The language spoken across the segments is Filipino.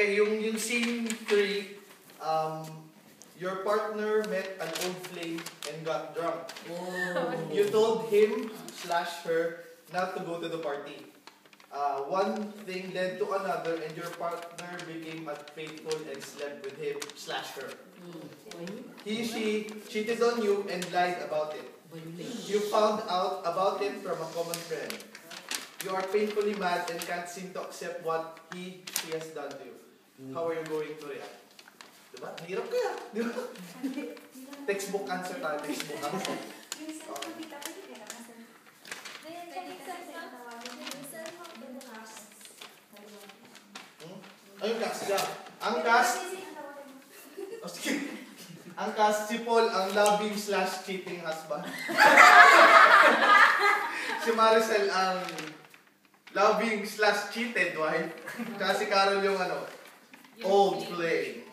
Okay, yung scene 3, your partner met an old flame and got drunk. Oh. You told him/her not to go to the party. One thing led to another and your partner became unfaithful and slept with him/her. She cheated on you and lied about it. You found out about it from a common friend. You are painfully mad and can't seem to accept what she has done to you. How are you going to react? Diba? Hirap kaya. Diba? Textbook answer tayo. Textbook answer. Ay, yung cast siya. Ang cast... Oh, sige. Ang cast si Paul, ang loving/cheating husband. Si Maricel, ang loving/cheated wife. Kasi Carol yung old flame.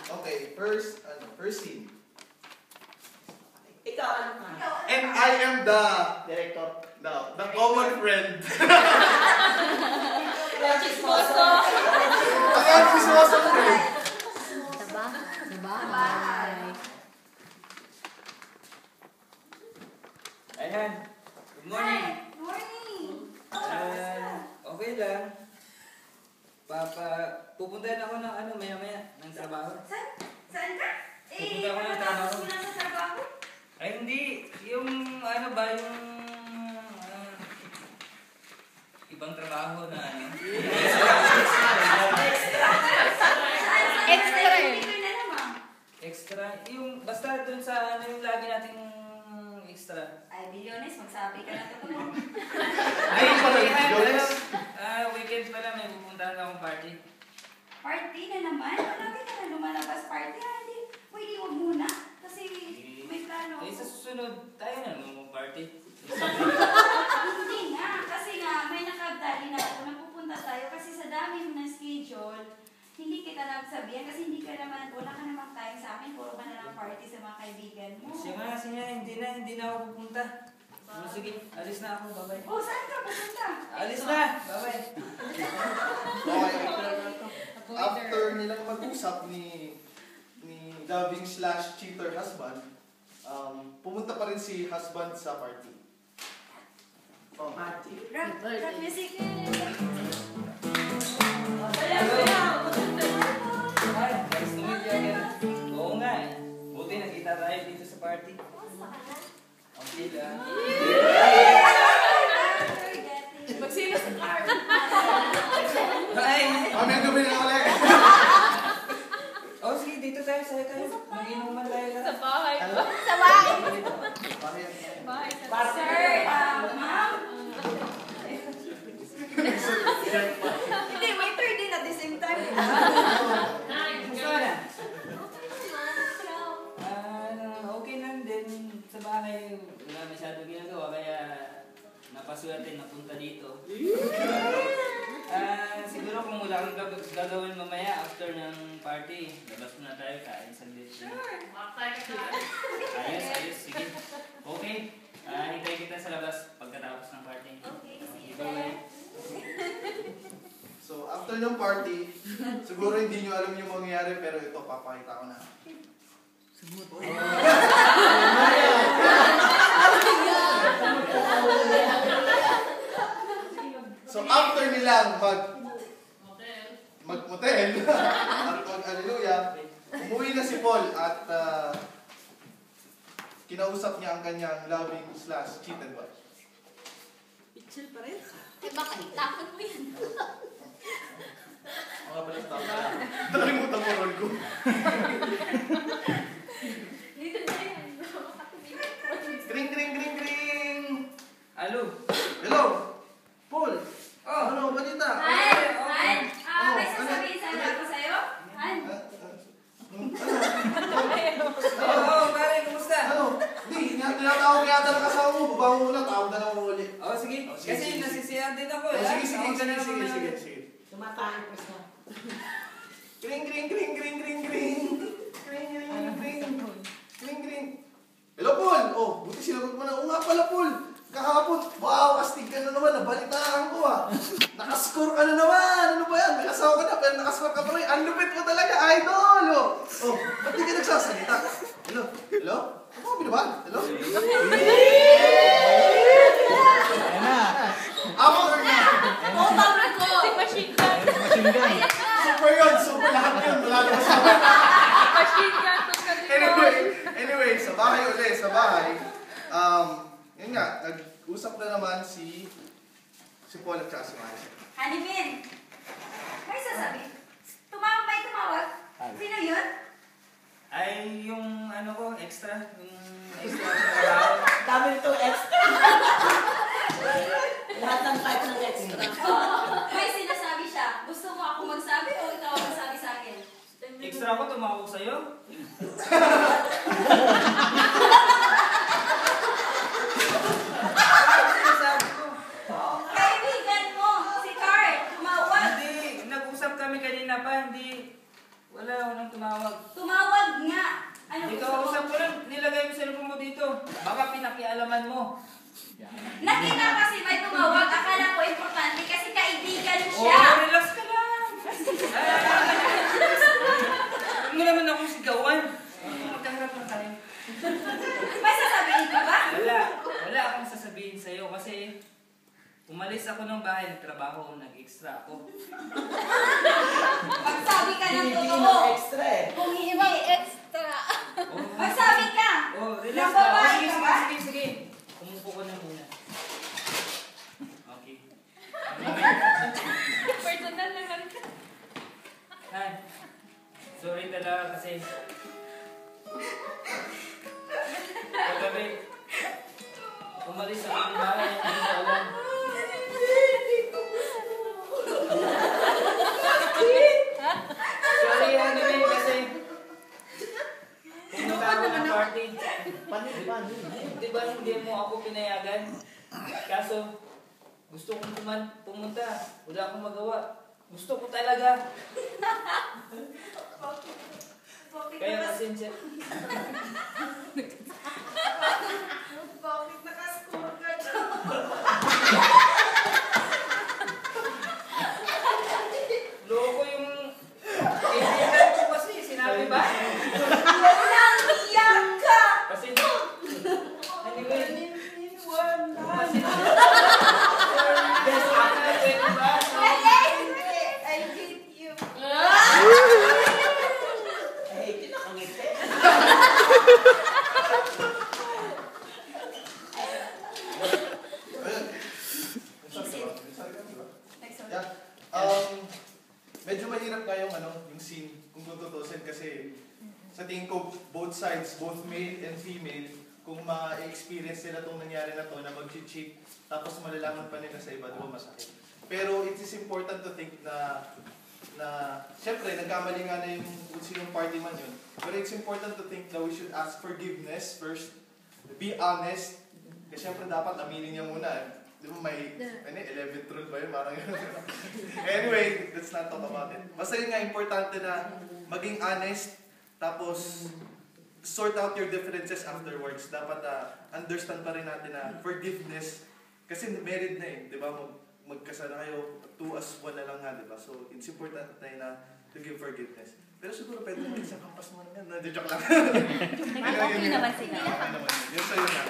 Okay, first scene. Ikaw ano ka? And I am the Director. No, the common friend. Chismoso. Ang chismoso friend. Sabay. Ayan. Good morning. Good morning. Okay lang. Pupuntahan ako ng maya-maya ng trabaho. Saan ka? Pupunta ako ng trabaho. Mo lang sa trabaho? Ay hindi. Yung ibang trabaho na Extra. Yung basta dun sa yung lagi nating extra. Ay, Bilyones, magsabi ka na ito mo. Ay, weekend pala may pupuntahan akong party. Party na naman? Malapit ka na lumalabas party. Hindi. Pwede huwag muna. Kasi may plano. Ay, sa susunod, tayo na mag-party. Hindi nga. Kasi nga, may nakagdali na ako na pupunta tayo. Kasi sa dami mo ng schedule, hindi kita nagsabihan. Kasi hindi ka naman, wala ka namang time sa amin. Puro ka na lang party sa mga kaibigan mo. Siya, hindi na ako pupunta. Sige, alis na ako. Bye-bye. Oh, saan ka pupunta? Alis na! Bye-bye. After nilang mag-usap ni loving/cheater husband, pumunta pa rin si husband sa party. Oh, party. Rap music. Hi, nice to meet you again. Oo nga eh. Buti nakita tayo dito sa party. Okay lang. Magsino sa car. Hi! Mamaya gabi na ulit! Oh, sige, dito tayo. Sa'yo tayo. Mag-inuman tayo lang. Sa bahay Ano? ba? Sa bahay. Bahay sa Sir, ma'am. Hindi, may third din at the same time. Gusto na? Okay lang din. Sa bahay, wala masyado ginagawa. Kaya napaswerte napunta dito. Siguro kung wala kang gagawin mamaya after ng party, labas na tayo, kain saglit. Sure. Ayos, sige. Okay, hintay kita sa labas pagkatapos ng party. Okay, see you Bye-bye. there. So, after ng party, siguro hindi nyo alam yung mangyayari, pero ito, papakita ko na. So, after nilang mag-motel, at mag-alleluia, umuwi na si Paul at kinausap niya ang kanyang loving/cheated wife. Picture pa rin. Baka itakot mo yan. Mga balik tao na. Nakalimutan mo role ko. Dito na yan. Kring, kring, kring, kring! Alo? Hello! Paul! Oh! Ano, balita? Han! Han! May sasabihin sana ako sa'yo? Han! Oo, pare, kumusta? Ano? Hindi, tinatawag yata ng kasama mo. Baba mo muna, tawag na lang mo ulit. Oh, sige. Oh, sige, Kasi sige. nasisiyahan din ako. Sige. Tumatahan ko siya. Kring, kring, kring, kring, kring, kring. Kring, kring, kring. Kring, kring. Hello, Paul! Oh, buti sinagot mo na. Oo nga pala, Paul. Kahapon, wow, astig ka na naman. Nabalitaan ko ah. Nakascore ka na naman. Ano ba yan? May asawa ka na, pero Nakaswak ka pa rin. Ang lupit mo talaga, idol! Oh, ba't di ka nagsasalita? Hello? Hello? Ano ka binaban? Hello? Ayan na. After na. Total record. Si Machine Gun. Machine gun. Super yun. Super lahat yun. Wala na kasama. Machine Gun. Anyway, sa bahay ulit, sa bahay. Yun nga, nag-usap na naman si Paul at saka si Mari. Hanipin! May sasabi? Tumawag ba yung tumawag? Sino yun? Ay, yung ano ko, extra. Yung extra na trabaho. Dami nito extra. Lahat ng type ng extra. May sinasabi siya. Gusto mo ako magsabi o ikaw ang magsabi sa akin? Extra ko tumawag sa'yo. Ano sinasabi ko? Kaibigan mo, si Carl, tumawag. Hindi, nag-usap kami kanina pa, hindi. Walang tumawag. Tumawag nga. Ano Hindi gusto ka mo? usap ko lang, nilagay mo sa cellphone mo dito. Baka pinakialaman mo. Nakita kasi may tumawag. Akala ko importante kasi kaibigan Oh, siya. relax ka lang. Huwag mo naman akong sigawan. Magkaharap lang tayo. May sasabihin ka ba? Wala akong sasabihin sa'yo kasi umalis ako ng bahay, nagtrabaho, nag-extra ako. Magsabi ka ng Hindi totoo. ng extra eh. Kung hindi, Extra. Oh, magsabi ka. oh, relax Ng ka. babae Sige, ka sige, ba? sige, sige. Umupo ko na muna. Okay. Personal naman. Hi. Sorry talaga kasi kagabi umalis ako ng bahay, hindi ko alam. Sorry, Hanime, kasi pumunta ako ng party. Di ba hindi mo ako pinayagan? Kaso, gusto kong pumunta. Wala akong magawa. Gusto ko talaga. Kaya pasensya. Bakit nakascore ka dyan? Loko yung kaibigan ko kasi. Sinabi ba? Walang iyak ka! Pasensya. Anyway. Pasensya. Best of luck, pwede ba? I hate you. Eh, kinakangiti. Yeah. Medyo mahirap nga yung scene kung tututusin kasi sa tingin ko both sides, both male and female, kung ma-experience nila itong nangyari na to na mag-cheat tapos malalaman pa nila sa iba, di ba masakit. Pero it is important to think na syempre nagkamali nga na yung kung sinong party man yun. But it's important to think that we should ask forgiveness first, be honest, kasi syempre dapat aminin niya muna. Di ba may 11th rule ba yun? Parang yun. Anyway, let's not talk about it. Basta yun nga, importante na maging honest, tapos sort out your differences afterwards. Dapat understand pa rin natin na forgiveness, kasi married na eh, di ba? Magkasana kayo, 2 as 1 na lang nga, di ba? So, it's important na to give forgiveness. Pero siguro pwede naman isang kampas mo na yan. Joke lang. Okay naman sila. Okay naman. Yun sa'yo na.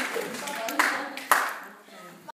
Yes.